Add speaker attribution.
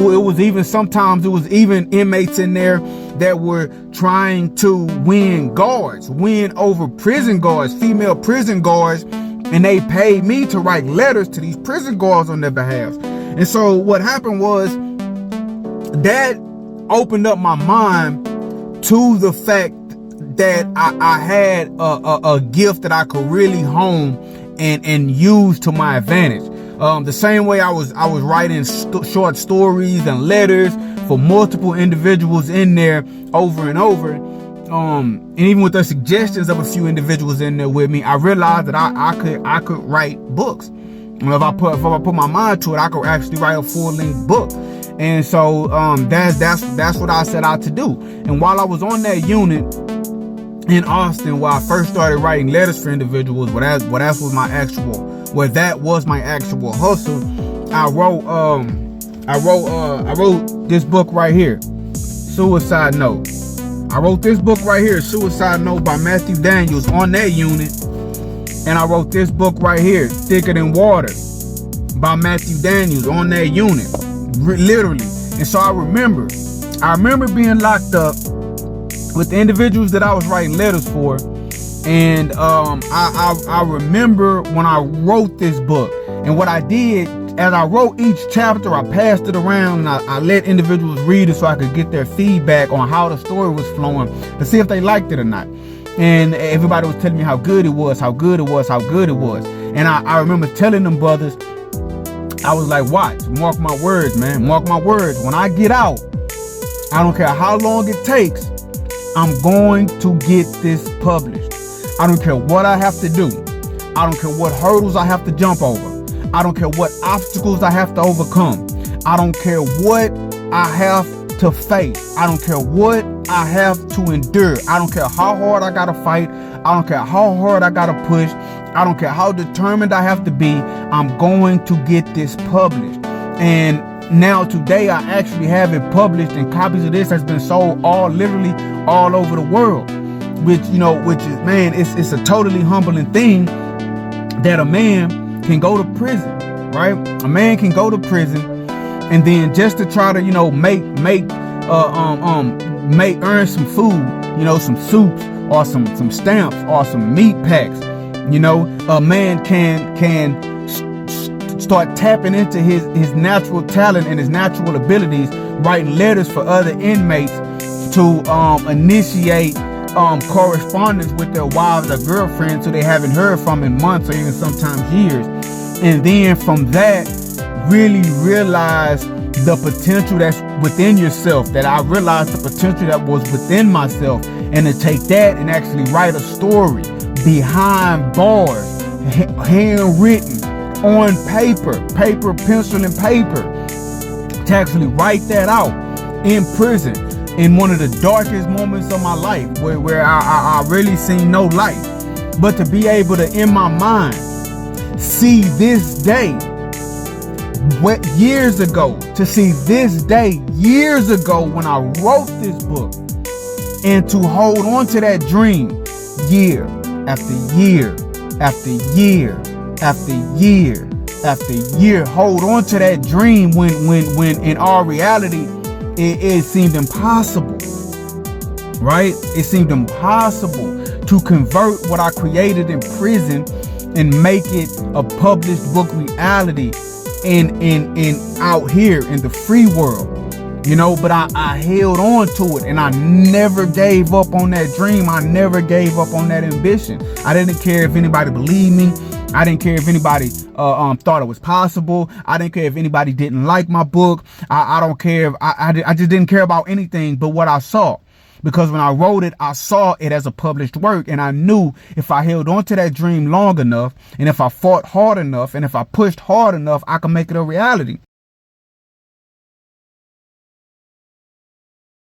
Speaker 1: It was even sometimes it was even inmates in there that were trying to win over prison guards, female prison guards, and they paid me to write letters to these prison guards on their behalf. And so what happened was that opened up my mind to the fact that I had a gift that I could really hone and use to my advantage. The same way I was writing short stories and letters for multiple individuals in there over and over. And even with the suggestions of a few individuals in there with me, I realized that I could write books. If I put my mind to it, I could actually write a full-length book. And so that's what I set out to do. And while I was on that unit in Austin, where I first started writing letters for individuals, that was my actual hustle. I wrote this book right here, Suicide Note. I wrote this book right here, Suicide Note by Matthew Daniels, on that unit. And I wrote this book right here, Thicker Than Water by Matthew Daniels, on that unit, literally. And so I remember being locked up with the individuals that I was writing letters for. And I remember when I wrote this book, and what I did, as I wrote each chapter, I passed it around and I let individuals read it so I could get their feedback on how the story was flowing, to see if they liked it or not. And everybody was telling me how good it was, how good it was, how good it was. And I remember telling them brothers, I was like, watch, mark my words, man, mark my words. When I get out, I don't care how long it takes, I'm going to get this published. I don't care what I have to do. I don't care what hurdles I have to jump over. I don't care what obstacles I have to overcome. I don't care what I have to face. I don't care what I have to endure. I don't care how hard I gotta fight. I don't care how hard I gotta push. I don't care how determined I have to be. I'm going to get this published. And now today I actually have it published, and copies of this has been sold literally all over the world. Which is, man, it's a totally humbling thing that a man can go to prison, right? A man can go to prison, and then just to try to, earn some food, some soups or some stamps or some meat packs. A man can start tapping into his natural talent and his natural abilities, writing letters for other inmates to initiate correspondence with their wives or girlfriends who they haven't heard from in months or even sometimes years. And then from that, really realize the potential that's within yourself, that I realized the potential that was within myself, and to take that and actually write a story behind bars, handwritten on paper, pencil and paper, to actually write that out in prison, in one of the darkest moments of my life, where I really seen no light. But to be able to, in my mind, see this day, years ago when I wrote this book, and to hold on to that dream year after year after year after year after year, hold on to that dream when in our reality it seemed impossible, right? It seemed impossible to convert what I created in prison and make it a published book reality in out here in the free world, but I held on to it, and I never gave up on that dream. I never gave up on that ambition. I didn't care if anybody believed me. I didn't care if anybody thought it was possible. I didn't care if anybody didn't like my book. I don't care if I just didn't care about anything but what I saw. Because when I wrote it, I saw it as a published work, and I knew if I held on to that dream long enough, and if I fought hard enough, and if I pushed hard enough, I could make it a reality.